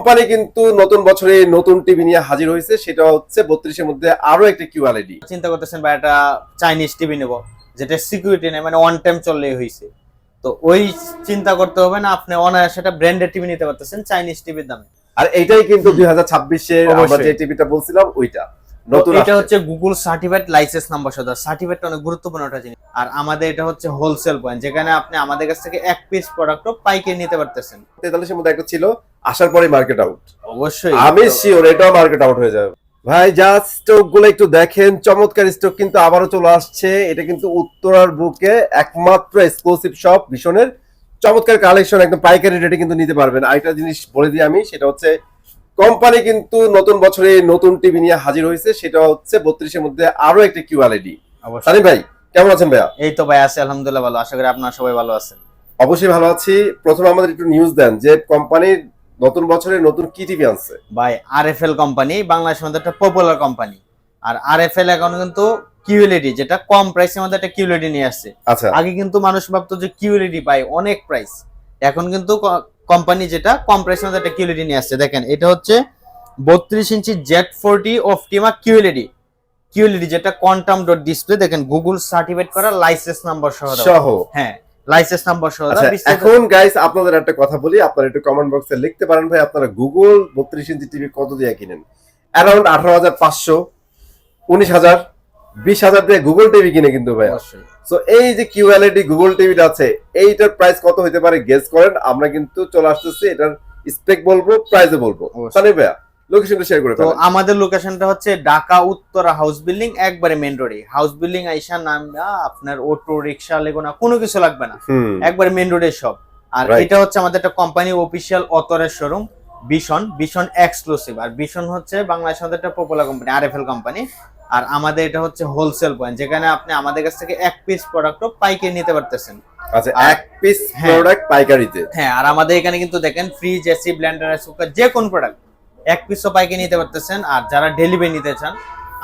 Company কিন্তু নতুন বছরে নতুন টিভি নিয়ে হাজির হয়েছে, সেটা হচ্ছে 32 এর মধ্যে আরো একটা কিউএলইডি। চিন্তা করতেছেন ভাই একটা চাইনিজ টিভি নেব, যেটা সিকিউরিটি নেই, মানে ওয়ান টাইম চললেই হয়েছে। তো ওই চিন্তা করতে হবে না, আপনি অনায়াসে একটা ব্র্যান্ডেড টিভি নিতে পারতেছেন চাইনিজ টিভির দামে। আর এইটাই কিন্তু 2026 এর আমরা অবশ্যই। যে টিভিটা বলছিলাম ওইটা নতুন নতুন এটা আসছে। হচ্ছে গুগল সার্টিফাইড লাইসেন্স নাম্বার সহ। সার্টিফাইডটা অনেক গুরুত্বপূর্ণ একটা জিনিস। আর আমাদের এটা হচ্ছে হোলসেল পয়েন্ট, যেখানে আপনি আমাদের কাছ থেকে এক পিস প্রোডাক্টও পাইকারি নিতে পারতেছেন। 43 এর মধ্যে একটা ছিল, আসার পরে মার্কেট আউট। অবশ্যই আমি শিওর এটাও মার্কেট আউট হয়ে যাবে। ভাই জাস্ট স্টক গুলো একটু দেখেন, চমৎকার স্টক কিন্তু আবারও চলে আসছে। এটা কিন্তু উত্তরার বুকে একমাত্র এক্সক্লুসিভ শপ ভিশনের চমৎকার কালেকশন, একদম পাইকারি রেটে কিন্তু নিতে পারবেন। আরেকটা জিনিস বলে দিই আমি, সেটা হচ্ছে কোম্পানি কিন্তু নতুন বছরে নতুন টিভি নিয়ে হাজির হয়েছে, সেটা হচ্ছে 32 এর মধ্যে আরো একটা কিউএলইডি। অবশ্যই। সানি ভাই কেমন আছেন ভাইয়া? এই তো ভাই আছে আলহামদুলিল্লাহ ভালো, আশা করি আপনারা সবাই ভালো আছেন। অবশ্যই ভালো আছি। প্রথমে আমাদের একটু নিউজ দেন যে কোম্পানির নতুন বছরে নতুন কি টিভি আনছে। ভাই আরএফএল কোম্পানি বাংলাদেশের মধ্যে একটা পপুলার কোম্পানি। আর আরএফএল এখন কিন্তু কিউএলইডি, যেটা কম প্রাইসের মধ্যে একটা কিউএলইডি নিয়ে আসছে। আচ্ছা, আগে কিন্তু মানুষ ভাবতো যে কিউএলইডি পাই অনেক প্রাইস, এখন কিন্তু কোম্পানি যেটা কম প্রাইসের মধ্যে একটা কিউএলইডি নিয়ে আসছে। দেখেন এটা হচ্ছে 32 ইঞ্চি Z40 অপটিমা কিউএলইডি। কিউএলইডি যেটা কোয়ান্টাম ডট ডিসপ্লে, দেখেন গুগল সার্টিফাইড করা লাইসেন্স নাম্বার সহ দেওয়া। সহ। হ্যাঁ, লাইসেন্স নাম্বার সহ আচ্ছা, দেওয়া। এখন গাইস আপনাদের একটা কথা বলি, আপনারা একটু কমেন্ট বক্সে লিখতে পারেন ভাই আপনারা গুগল 32 ইঞ্চি টিভি কত দিয়ে কিনেন? অ্যারাউন্ড 18,500, 19,000, 20,000 দিয়ে গুগল টিভি কিনে কিন্তু ভাই। অবশ্যই। সো এই যে কিউএলইডি গুগল টিভিটা আছে, এইটার প্রাইস কত হতে পারে গেস করেন। আমরা কিন্তু চলে আসতেছি, এটার স্পেক বলবো, প্রাইসও বলবো। অবশ্যই। সানি ভাইয়া লোকেশনটা শেয়ার করে তো ফেলেন। আমাদের লোকেশনটা হচ্ছে ঢাকা উত্তরা হাউস বিল্ডিং, একবারে মেন রোডে। হাউস বিল্ডিং আইসা নামবা আপনার অটো রিক্সা লেগো না, কোনো কিছু লাগবে না, একবারে মেন রোডে সব। আর Right. এটা হচ্ছে আমাদের একটা কোম্পানি অফিসিয়াল অথরের শোরুম ভিশন এক্সক্লুসিভ। আর ভিশন হচ্ছে বাংলাদেশের মধ্যে একটা পপুলার কোম্পানি, আরএফএল কোম্পানি। আর আমাদের এটা হচ্ছে হোলসেল পয়েন্ট, যেখানে আপনি আমাদের কাছ থেকে এক পিস প্রোডাক্টও পাইকারি নিতে পারতেছেন। আচ্ছা, আর- এক পিস হ্যাঁ। প্রোডাক্ট পাইকারিতে। হ্যাঁ, আর আমাদের এখানে কিন্তু দেখেন fridge, AC, Blender, rice cooker, যে কোন প্রোডাক্ট এক পিসও পাইকারি নিতে পারতেছেন। আর যারা ডেলিভারি নিতে চান,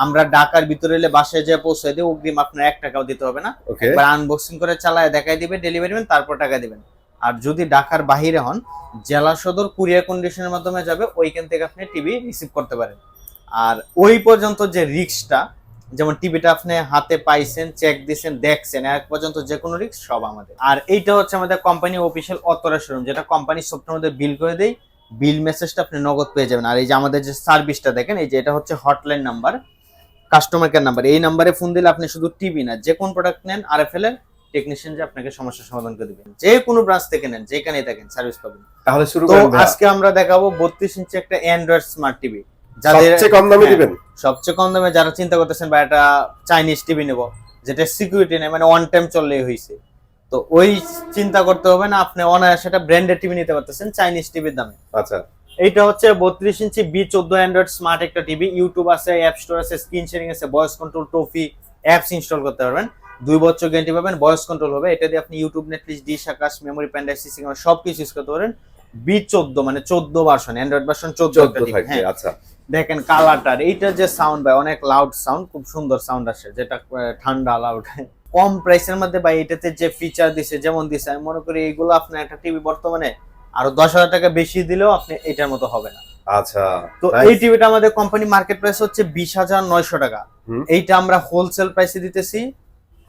আমরা ঢাকার ভিতরে এলে বাসায় যেয়ে পৌঁছে দিই, অগ্রিম আপনার 1 টাকাও দিতে হবে না। ওকে, একবার আনবক্সিং করে চালায় দেখাই দিবে, ডেলিভারি ম্যান, তারপর টাকা দিবেন। আর যদি ঢাকার বাহিরে হন, জেলা সদর কুরিয়ার কন্ডিশনের মাধ্যমে যাবে, ওইখান থেকে আপনি টিভি রিসিভ করতে পারেন। আর ওই পর্যন্ত যে রিস্কটা, যেমন টিভিটা আপনি হাতে পাইছেন, চেক দিছেন, দেখছেন, এক পর্যন্ত যে কোনো রিস্ক সব আমাদের। আর এইটা হচ্ছে আমাদের কোম্পানি অফিসিয়াল অথরাইজড শোরুম, যেটা কোম্পানি সফটওয়্যার মধ্যে বিল করে দেয়, বিল মেসেজটা আপনি নগদ পেয়ে যাবেন। আর এই যে আমাদের যে সার্ভিসটা দেখেন, এই যে এটা হচ্ছে hotline number, customer care number. এই নাম্বারে ফোন দিলে আপনি শুধু টিভি না, যে কোন প্রোডাক্ট নেন, আরএফএল এর টেকনিশিয়ান যে আপনাকে সমস্যার সমাধান করে দিবেন। যে কোনো ব্রাঞ্চ থেকে নেন, যেখানেই থাকেন, সার্ভিস পাবেন। তাহলে শুরু তো করেন ভাইয়া। আজকে আমরা দেখাবো 32 ইঞ্চি একটা অ্যান্ড্রয়েড স্মার্ট টিভি, যাদের সবচেয়ে কম দামে হ্যাঁ, দিবেন। সবচেয়ে কম দামে যারা চিন্তা করতেছেন বা একটা চাইনিজ টিভি নেব, যেটা সিকিউরিটি নেই, মানে ওয়ান টাইম চললেই হয়েছে। তো ওই চিন্তা করতে হবে না, আপনি অনায়াসে একটা ব্র্যান্ডেড টিভি নিতে পারতেছেন চাইনিজ টিভির দামে। আচ্ছা, এইটা হচ্ছে 32 ইঞ্চি B14 অ্যান্ড্রয়েড স্মার্ট একটা টিভি। ইউটিউব আছে, অ্যাপ স্টোর আছে, স্ক্রিন শেয়ারিং আছে, voice control, toffee apps install করতে পারবেন। 2 বছর গ্যারান্টি পাবেন, ভয়েস কন্ট্রোল হবে। এটা দিয়ে আপনি YouTube, Netflix, dish, Akash, memory, প্যান্ডাইভ, CC camera সবকিছু ইউজ করতে পারেন। B14 মানে 14 ভার্সন, অ্যান্ড্রয়েড ভার্সন 14 একটা 14 টিভি। থাকবে। হ্যাঁ, আচ্ছা, দেখেন কালারটার, এইটা যে সাউন্ড ভাই, অনেক লাউড সাউন্ড, খুব সুন্দর সাউন্ড আসে, যেটা ঠান্ডা লাউড। কম প্রাইসের মধ্যে ভাই এটাতে যে ফিচার দিছে, যেমন দিছে, আমি মনে করি এইগুলো আপনার একটা টিভি বর্তমানে আরো 10,000 টাকা বেশি দিলেও আপনি এটার মতো হবে না। আচ্ছা। তো এই টিভিটা আমাদের কোম্পানি মার্কেট প্রাইস হচ্ছে 20,900 টাকা। এইটা আমরা হোলসেল প্রাইসে দিতেছি,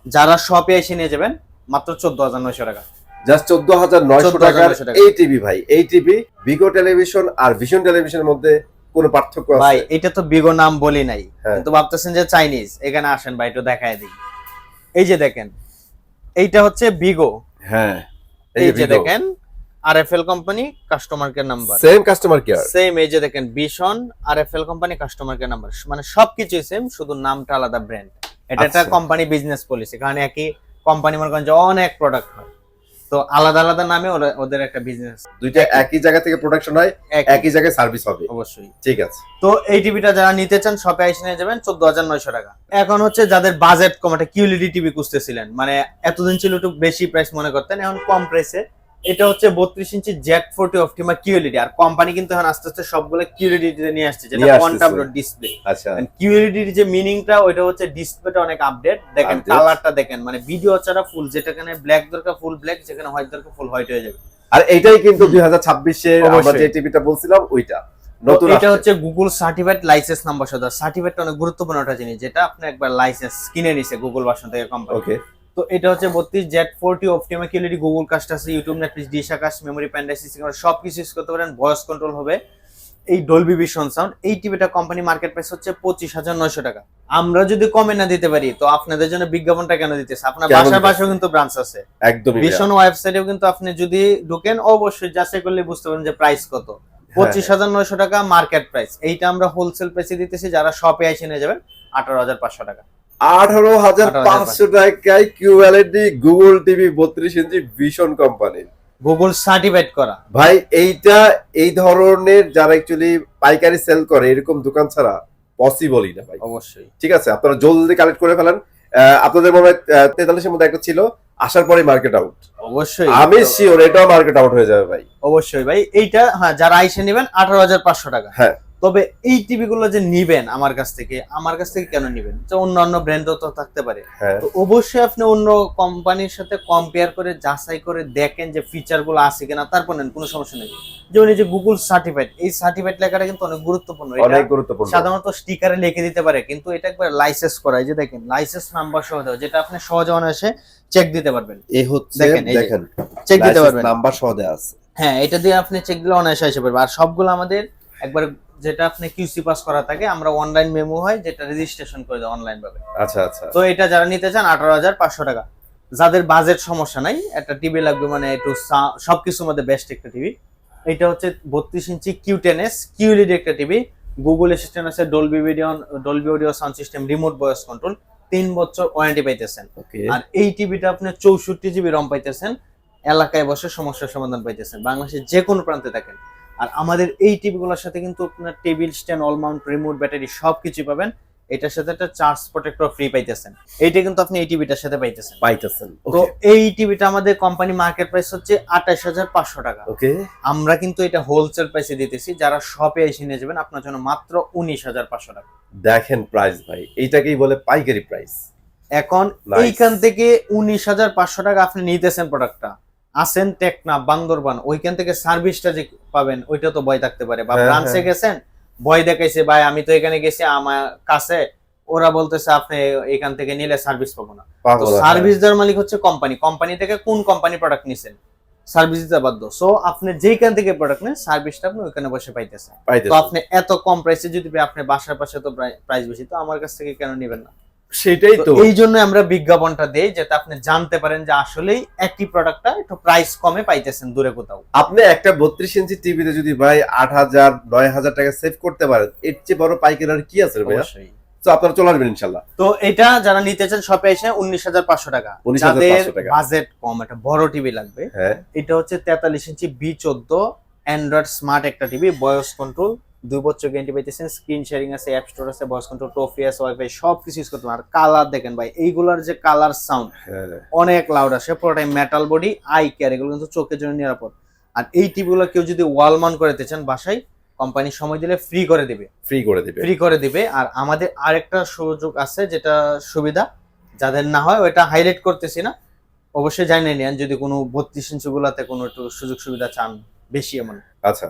যারা শপে এসে নিয়ে যাবেন মাত্র 14,900 টাকা। জাস্ট 14,900 টাকার 14,900 টাকা। এই টিভি ভাই। এই টিভি বিগো টেলিভিশন আর ভিশন টেলিভিশনের মধ্যে কোনো পার্থক্য ভাই আছে? এটা তো বিগো নাম বলি নাই, হ্যাঁ। কিন্তু ভাবতেছেন যে চাইনিজ। এখানে আসেন ভাই, একটু দেখায় দিই। এই যে দেখেন, এইটা হচ্ছে বিগো। হ্যাঁ, এই যে দেখেন RFL company customer care number, same customer care. Same. এই যে দেখেন vision RFL company customer care number, মানে সবকিছুই সেম, শুধু নামটা আলাদা, ব্র্যান্ড। এটা একটা আচ্ছা। কোম্পানি বিজনেস পলিসি, কারণ একই কোম্পানি মনে করেন যে অনেক প্রোডাক্ট হয়, তো আলাদা আলাদা নামে ওদের একটা বিজনেস। দুইটা একই জায়গা থেকে প্রোডাকশন হয়, একই জায়গায় সার্ভিস হবে। অবশ্যই। ঠিক আছে। তো এই টিভিটা যারা নিতে চান শপে এসে নিয়ে যাবেন 14,900 টাকা। এখন হচ্ছে যাদের বাজেট কম, একটা কিউএলইডি টিভি খুঁজতেছিলেন, মানে এতদিন ছিল একটু বেশি প্রাইস মনে করতেন, এখন কম প্রাইসে। এটা হচ্ছে 32 ইঞ্চি Z40 অপটিমা কিউএলইডি। আর কোম্পানি কিন্তু এখন আস্তে আস্তে সবগুলো কিউএলইডি নিয়ে আসছে, যেটা কোয়ান্টাম ডট ডিসপ্লে। আচ্ছা, কিউএলইডির যে মিনিংটা, ওইটা হচ্ছে ডিসপ্লেটা অনেক আপডেট। দেখেন কালারটা দেখেন, মানে ভিডিও ছাড়া ফুল, যেটাখানে ব্ল্যাক দরকার ফুল ব্ল্যাক, যেখানে হোয়াইট দরকার ফুল হোয়াইট হয়ে যাবে। আর এইটাই কিন্তু 2026 এর আমরা অবশ্যই। যে টিভিটা বলছিলাম ওইটা নতুন এটা আসছে। হচ্ছে গুগল সার্টিফাইড লাইসেন্স নাম্বার সহ। সার্টিফাইড অনেক গুরুত্বপূর্ণ একটা জিনিস, যেটা আপনি একবার লাইসেন্স কিনে নিছে গুগল ভার্সন থেকে কোম্পানি। ওকে, তো এটা হচ্ছে 32Z40 Optima QLED Google cast আছে, YouTube, Netflix, dish Akash, memory, প্যান্ডাই, সিসি ক্যামেরা সবকিছু ইউজ করতে পারেন। ভয়েস কন্ট্রোল হবে, এই ডলবি ভিশন সাউন্ড। এই টিভিটা কোম্পানি মার্কেট প্রাইস হচ্ছে 25,900 টাকা। আমরা যদি কমে না দিতে পারি তো আপনাদের জন্য বিজ্ঞাপনটা কেন দিতেছে? আপনার কেন বাসার দিতেছে? পাশেও কিন্তু ব্রাঞ্চ আছে, একদমই ভিশন ওয়েবসাইটেও কিন্তু আপনি যদি ঢোকেন অবশ্যই যাচাই করলে বুঝতে পারেন যে প্রাইস কত। 25,900 টাকা মার্কেট প্রাইস। এইটা আমরা হোলসেল প্রাইসে দিতেছি, যারা শপে এসে নিয়ে যাবেন 18,500 টাকা। 18,500 টাকায় কিউএলইডি গুগল টিভি 32 ইঞ্চি ভিশন কোম্পানির, গুগল সার্টিফাইড করা। ভাই এইটা এই ধরনের যারা অ্যাকচুয়ালি পাইকারি সেল করে এরকম দোকান ছাড়া পসিবলই না ভাই। অবশ্যই ঠিক আছে, আপনারা জলদি কালেক্ট করে ফেলেন। আপনাদের মনে হয় 43 এর মধ্যে একটা ছিল, আসার পরে মার্কেট আউট। অবশ্যই আমি শিওর এটাও মার্কেট আউট হয়ে যাবে ভাই। অবশ্যই ভাই। এইটা হ্যাঁ, যারা আইসে নেবেন 18,500 টাকা। হ্যাঁ, তবে এই টিভি গুলো যে নিবেন আমার কাছ থেকে কেন নিবেন? যে অন্যান্য ব্র্যান্ডও তো থাকতে পারে। হ্যাঁ, তো অবশ্যই আপনি অন্য কোম্পানির সাথে কম্পেয়ার করে যাচাই করে দেখেন যে ফিচার গুলো আছে কিনা, তারপর নেন, কোনো সমস্যা নেই। যেমন এই যে গুগল সার্টিফাইড, এই সার্টিফাইড লেখাটা কিন্তু অনেক গুরুত্বপূর্ণ। এটা অনেক গুরুত্বপূর্ণ। সাধারণত স্টিকারে লিখে দিতে পারে, কিন্তু এটা একবার লাইসেন্স করা। এই যে দেখেন লাইসেন্স নাম্বার সহ দেওয়া, যেটা আপনি সহজে অনায়াসে চেক দিতে পারবেন। এই হচ্ছে দেখেন, এই যে দেখেন চেক দিতে পারবেন, নাম্বার সহ দেয়া আছে। হ্যাঁ এটা দিয়ে আপনি চেক দিলে অনায়াসে এসে পারবে। আর সবগুলো আমাদের একবার যেটা আপনি কিউসি পাস করা থাকে, আমরা অনলাইন মেমো হয় যেটা রেজিস্ট্রেশন করে দেয় অনলাইন ভাবে। আচ্ছা আচ্ছা, তো এটা যারা নিতে চান 18,500 টাকা। যাদের বাজেট সমস্যা নাই, একটা টিভি লাগবে মানে একটু সবকিছুর মধ্যে বেস্ট একটা টিভি, এটা হচ্ছে 32 ইঞ্চি Q10s কিউএলইডি একটা টিভি। গুগল অ্যাসিস্ট্যান্ট আছে, Dolby audio sound system, remote voice control, 3 বছর ওয়ারেন্টি পাইতেছেন। ওকে। আর এই টিভিটা আপনি 64 জিবি রম পাইতেছেন, এলাকায় বসে সমস্যার সমাধান পাইতেছেন, বাংলাদেশের যে কোনো প্রান্তে থাকেন। আর আমাদের এই টিভিগুলোর সাথে কিন্তু আপনার table stand, all Mount, remote, battery সবকিছু পাবেন। এটার সাথে একটা চার্জ প্রোটেক্টর ফ্রি পাইতেছেন। এইটা কিন্তু আপনি এই টিভিটার সাথে পাইতেছেন। তো এই টিভিটা আমাদের কোম্পানি মার্কেট প্রাইস হচ্ছে 28,500 টাকা। ওকে, আমরা কিন্তু এটা হোলসেল প্রাইসে দিতেছি, যারা শপে এসে নিয়ে যাবেন আপনার জন্য মাত্র 19,500 টাকা। দেখেন প্রাইস ভাই, এইটাকেই বলে পাইকারি প্রাইস। এখন Nice. এইখান থেকে 19,500 টাকা আপনি নিতেছেন প্রোডাক্টটা, আসেন টেকনা বান্দরবান, ওইখান থেকে সার্ভিসটা যে পাবেন ওইটা তো ভয় থাকতে পারে। বা হ্যাঁ, ব্রাঞ্চে হ্যাঁ। গেছেন, ভয় দেখাইছে ভাই আমি তো এখানে গেছি আমার কাছে, ওরা বলতেছে আপনি এখান থেকে নিলে সার্ভিস পাবো না। তো সার্ভিস দেওয়ার মালিক হচ্ছে কোম্পানি। কোম্পানি থেকে কোন কোম্পানি প্রোডাক্ট নিছেন সার্ভিস দিতে বাধ্য। সো আপনি যেইখান থেকে প্রোডাক্ট নেন সার্ভিসটা আপনি ওইখানে বসে পাইতেছেন। তো আপনি এত কম প্রাইসে যদি আপনার বাসার পাশে তো প্রাইস বেশি, তো আমার কাছ থেকে কেন নেবেন না? সেটাই তো। এই জন্য আমরা বিজ্ঞাপনটা দেই, যাতে আপনি জানতে পারেন যে আসলেই একই প্রোডাক্টটা একটু প্রাইস কমে পাইতেছেন দূরে কোথাও। আপনি একটা 32 ইঞ্চি টিভিতে যদি ভাই 8,000 9,000 টাকা সেভ করতে পারেন, এর চেয়ে বড় পাইকারি আর কি আছে ভাইয়া? অবশ্যই। তো আপনারা চলে আসবেন ইনশাআল্লাহ। তো এটা যারা নিতে চান শপে এসে 19,500 টাকা। 19,500 যাদের টাকা। বাজেট কম, একটা বড় টিভি লাগবে, হ্যাঁ, এটা হচ্ছে 43 ইঞ্চি B14 অ্যান্ড্রয়েড স্মার্ট একটা টিভি, ভয়েস কন্ট্রোল, 2 বছর গ্যারান্টি পাইতেছেন, স্ক্রিন শেয়ারিং আছে, অ্যাপ স্টোর আছে, ভয়েস কন্ট্রোল, টফি আছে, ওয়াইফাই সবকিছু ইউজ করতে পারেন। আর কালার দেখেন ভাই, এইগুলার যে কালার সাউন্ড হ্যাঁ, অনেক লাউড আসে, পুরোটাই মেটাল বডি, আই কেয়ার, এগুলো কিন্তু চোখের জন্য নিরাপদ। আর এই টিভিগুলো কেউ যদি ওয়াল মাউন্ট করতে চান বাসায়, কোম্পানি সময় দিলে ফ্রি করে দিবে, ফ্রি করে দিবে। ফ্রি করে দিবে। আর আমাদের আরেকটা সুযোগ আছে, যেটা সুবিধা যাদের না হয় ওইটা হাইলাইট করতেছি না, অবশ্যই জানিয়ে নেন যদি কোনো 32 ইঞ্চি গুলাতে কোনো একটু সুযোগ সুবিধা চান বেশি এমন। আচ্ছা,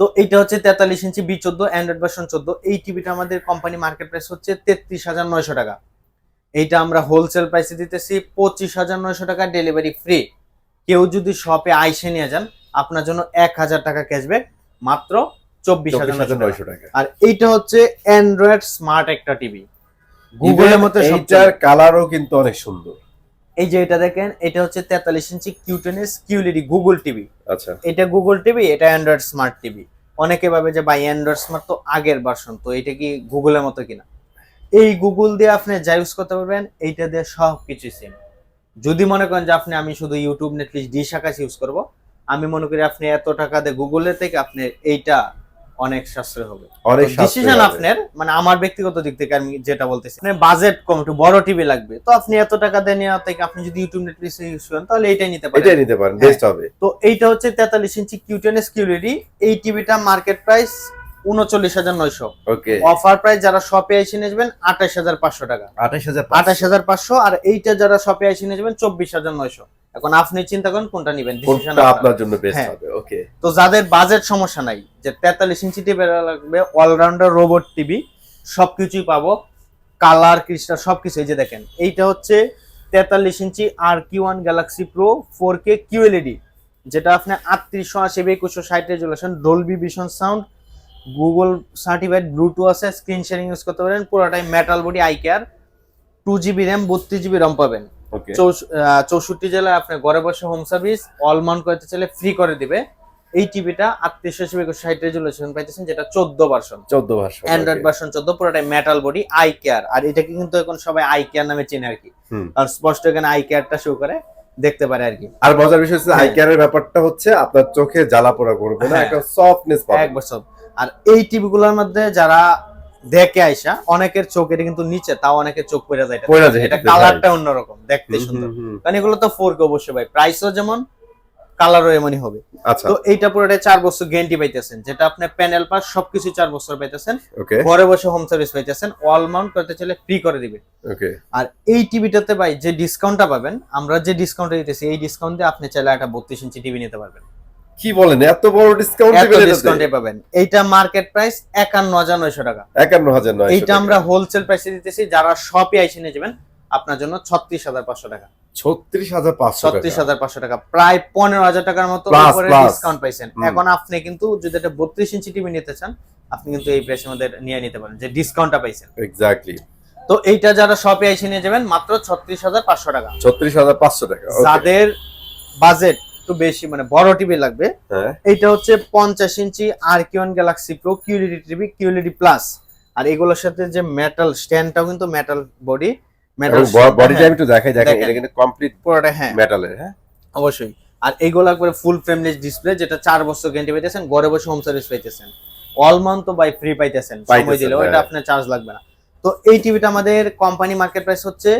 তো এইটা হচ্ছে 43 ইঞ্চি B14 অ্যান্ড্রয়েড ভার্সন 14। এই টিভিটা আমাদের কোম্পানি মার্কেট প্রাইস হচ্ছে 33,900 টাকা। এইটা আমরা হোলসেল প্রাইসে দিতেছি 25,900 টাকা, ডেলিভারি ফ্রি। কেউ যদি শপে আইসে নিয়ে যান আপনার জন্য 1,000 টাকা ক্যাশব্যাক, মাত্র 24,900 টাকা। আর এইটা হচ্ছে অ্যান্ড্রয়েড স্মার্ট একটা টিভি, গুগলের মতো এইটার কালারও কিন্তু অনেক সুন্দর। এই যে এটা দেখেন, এটা হচ্ছে 43 ইঞ্চি Q10s কিউএলইডি গুগল টিভি। আচ্ছা, এটা গুগল টিভি, এটা অ্যান্ড্রয়েড স্মার্ট টিভি। অনেকে ভাবে যে ভাই অ্যান্ড্রয়েড স্মার্ট তো আগের ভার্সন, তো এটা কি গুগলের মতো কিনা? এই গুগল দিয়ে আপনি যা ইউজ করতে পারবেন, এইটা দিয়ে সবকিছু সেম। যদি মনে করেন যে আমি শুধু ইউটিউব, নেটফ্লিক্স, ডিশ আকাশ ইউজ করব, আমি মনে করি আপনি এত টাকা দিয়ে গুগলের থেকে আপনি এইটা অনেক সাশ্রয় হবে। অনেক ডিসিশন আপনার, মানে আমার ব্যক্তিগত দিক থেকে আমি যেটা বলতেছি, মানে বাজেট কম, একটু বড় টিভি লাগবে, তো আপনি এত টাকা দিয়ে নেওয়া থেকে আপনি যদি ইউটিউব, নেটফ্লিক্স ইউজ করেন তাহলে এইটাই নিতে পারেন। এটাই নিতে পারেন, বেস্ট হবে। তো এইটা হচ্ছে 43 ইঞ্চি Q10s কিউএলইডি। এই টিভিটা মার্কেট প্রাইস 39,900। ওকে, অফার প্রাইস যারা শপে এসে নেবেন 28,500 টাকা, 28,000 28,500। আর এইটা যারা শপে এসে নিয়ে যাবেন 24,900। এখন আপনি চিন্তা করেন কোনটা নেবেন, কোনটা আপনার জন্য বেস্ট হ্যাঁ। হবে। ওকে, তো যাদের বাজেট সমস্যা নাই, যে 43 ইঞ্চি টিভি লাগবে, অলরাউন্ডার রোবট টিভি, সবকিছুই পাবো, কালার ক্রিস্টাল সবকিছু। এই যে দেখেন, এইটা হচ্ছে 43 ইঞ্চি RQ1 Galaxy pro 4K QLED, যেটা আপনি 3880 2160 resolution, Dolby vision sound, Google certified Bluetooth আছে, স্ক্রিন শেয়ারিং ইউজ করতে পারেন, পুরোটাই metal body, eye care, 2GB RAM 32GB রম পাবেন। ওকে, 64 জেলায় আপনি ঘরে বসে হোম সার্ভিস, অল মাউন্ট করতে চাইলে ফ্রি করে দিবে। এই টিভিটা 3880 2160 রেজুলেশন পাইতেছেন, যেটা 14 ভার্সন, 14 ভার্সন, অ্যান্ড্রয়েড ভার্সন 14, পুরোটাই মেটাল বডি, আই কেয়ার। আর এটাকে কিন্তু এখন সবাই আই কেয়ার নামে চেনে আর কি, আর স্পষ্ট এখানে আই কেয়ারটা শো করে দেখতে পারে আর কি। আর মজার বিষয় হচ্ছে আই কেয়ারের ব্যাপারটা হচ্ছে আপনার চোখে জ্বালা পোড়া করবে না, একটা সফটনেস পাবে এক বছর। আর এই টিভি গুলোর মধ্যে যারা দেখে আইসা, অনেকের চোখ এটা কিন্তু নিচে, তাও অনেকের চোখ পড়ে যায়, এটা কালারটা অন্যরকম, দেখতে সুন্দর, কারণ এগুলো তো 4K অবশ্যই ভাই, প্রাইসও যেমন কালারও এমনই হবে। আচ্ছা, তো এইটা পুরোটাই 4 বছর গ্যারান্টি পাইতেছেন, যেটা আপনি প্যানেল পাস সবকিছু 4 বছর পাইতেছেন, ওকে, ঘরে বসে হোম সার্ভিস পাইতেছেন, অল মাউন্ট করতে চাইলে ফ্রি করে দিবে। ওকে। আর এই টিভিটাতে ভাই যে ডিসকাউন্টটা পাবেন, আমরা যে ডিসকাউন্টটা দিতেছি, এই ডিসকাউন্ট দিয়ে আপনি চাইলে একটা 32 ইঞ্চি টিভি নিতে পারবেন। কি বলেন, এত বড় ডিসকাউন্ট দিবেন? এত ডিসকাউন্টে পাবেন। এইটা মার্কেট প্রাইস 51900 টাকা, 51900। এইটা আমরা হোলসেল প্রাইসে দিতেছি, যারা শপে আইসে নিয়ে যাবেন আপনার জন্য 36500 টাকা। 36500 টাকা, প্রায় 15000 টাকার মতো উপরে ডিসকাউন্ট পাইছেন। এখন আপনি কিন্তু যদি একটা 32 ইঞ্চি টিভি নিতে চান, আপনি কিন্তু এই প্রাইসের মধ্যে নিয়ে নিতে পারেন, যে ডিসকাউন্টটা পাইছেন। এক্স্যাক্টলি। তো এইটা যারা শপে এসে নিয়ে যাবেন মাত্র 36500 টাকা। 36500 টাকা। যাদের বাজেট একটু বেশি, মানে বড় টিভি লাগবে, এইটা হচ্ছে 50 inch RQ1 Galaxy pro QLED TV, QLED plus. আর এগুলোর সাথে যে মেটাল স্ট্যান্ডটাও কিন্তু মেটাল বডি, মেটাল বডিটা একটু দেখাই, দেখেন এটা কিন্তু কমপ্লিট পুরোটা হ্যাঁ মেটালের। হ্যাঁ, অবশ্যই। আর এইগুলো একবারে ফুল ফ্রেমলেস ডিসপ্লে, যেটা 4 বছর গ্যারান্টি পাইতেছেন, ঘরে বসে হোম সার্ভিস পাইতেছেন, অল মান্থ তো বাই ফ্রি পাইতেছেন, সময় দিলেও এটা আপনার চার্জ লাগবে না। তো এই টিভিটা আমাদের কোম্পানি মার্কেট প্রাইস হচ্ছে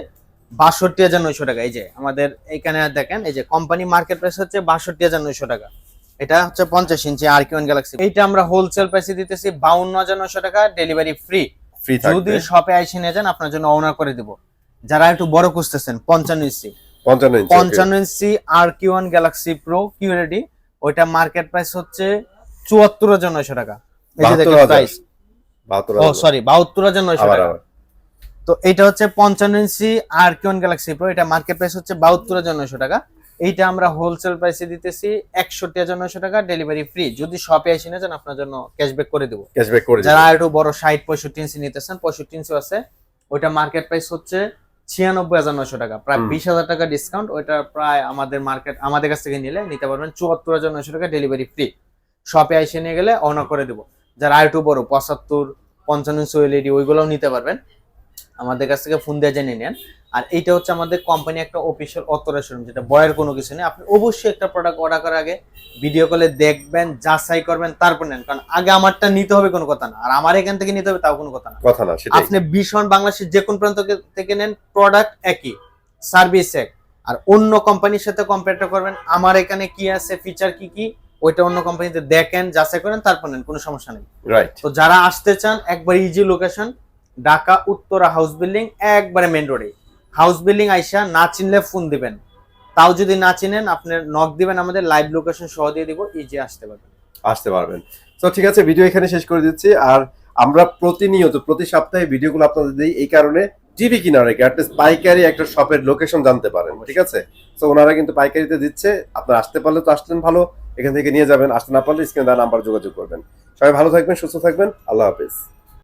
62900 টাকা। এই যে আমাদের এইখানে দেখেন, এই যে কোম্পানি মার্কেট প্রাইস হচ্ছে 62900 টাকা। এটা হচ্ছে 50 ইঞ্চি RQ1 গ্যালাক্সি, এইটা আমরা হোলসেল প্রাইসে দিতেছি 52900 টাকা, ডেলিভারি ফ্রি। যদি শপে আইসে নিয়ে যান আপনার জন্য অনার করে দিব। যারা একটু বড় খুঁজতেছেন, 55 ইঞ্চি RQ1 গ্যালাক্সি প্রো QLED, ওইটা মার্কেট প্রাইস হচ্ছে 74900 টাকা। এই যে দেখেন প্রাইস, 72900 টাকা। তো এটা হচ্ছে 55 ইঞ্চি RQ1 গ্যালাক্সি প্রো, এটা মার্কেট প্রাইস হচ্ছে 72900 টাকা। এইটা আমরা হোলসেল প্রাইসে দিতেছি 61900 টাকা, ডেলিভারি ফ্রি। যদি শপে এসে নিয়ে যান আপনার জন্য ক্যাশব্যাক করে দেব। যারা একটু বড় 60-65 ইঞ্চি নিতেছেন, 65 ইঞ্চি আছে, ওইটা মার্কেট প্রাইস হচ্ছে 96900 টাকা, প্রায় 20000 টাকা ডিসকাউন্ট। ওইটা প্রায় আমাদের কাছ থেকে নিতে পারবেন 74900 টাকা, ডেলিভারি ফ্রি। শপে এসে নিয়ে গেলে অনার করে দেব। যারা একটু বড় 75-55 ইঞ্চি LED, ওইগুলোও নিতে পারবেন, আমাদের কাছ থেকে ফোন দিয়ে জেনে নেন। আর এইটা হচ্ছে আমাদের কোম্পানি একটা অফিশিয়াল অথরাইজেশন, যেটা বয়ের কোনো কিছু নেই। আপনি অবশ্যই একটা প্রোডাক্ট অর্ডার করার আগে ভিডিও কলে দেখবেন, যাচাই করবেন, তারপর নেন। কারণ আগে আমারটা নিতে হবে কোনো কথা না, আর আমার এখান থেকে নিতে হবে তাও কোনো কথা না। আপনি ভীষণ বাংলাদেশের যে কোন প্রান্ত থেকে নেন, প্রোডাক্ট একই, সার্ভিস এক। আর অন্য কোম্পানির সাথে কম্পেয়ার করবেন, আমার এখানে কি আছে, ফিচার কি কি, ওইটা অন্য কোম্পানিতে দেখেন, যাচাই করেন, তারপর নেন, কোনো সমস্যা নেই। তো যারা আসতে চান, একবার easy location, Dhaka Uttara house building, একবারে মেন রোডে। হাউস বিল্ডিং আইসা না চিনলে ফোন দিবেন, তাও যদি না চিনেন আপনার নক দিবেন, আমাদের লাইভ লোকেশন সহ দিয়ে দিব, ইজি আসতে পারবেন। তো ঠিক আছে, ভিডিও এখানে শেষ করে দিচ্ছি। আর আমরা প্রতিনিয়ত প্রতি সপ্তাহে ভিডিওগুলো আপনাদের দিই, এই কারণে টিভি কিনার আগে অ্যাটলিস্ট পাইকারি একটা শপের লোকেশন জানতে পারেন। ঠিক আছে, তো ওনারা কিন্তু পাইকারিতে দিচ্ছে, আপনারা আসতে পারলে তো আসলেন ভালো, এখান থেকে নিয়ে যাবেন, আসতে না পারলে স্ক্রিনে দেওয়া নাম্বার যোগাযোগ করবেন। সবাই ভালো থাকবেন, সুস্থ থাকবেন, আল্লাহ হাফেজ।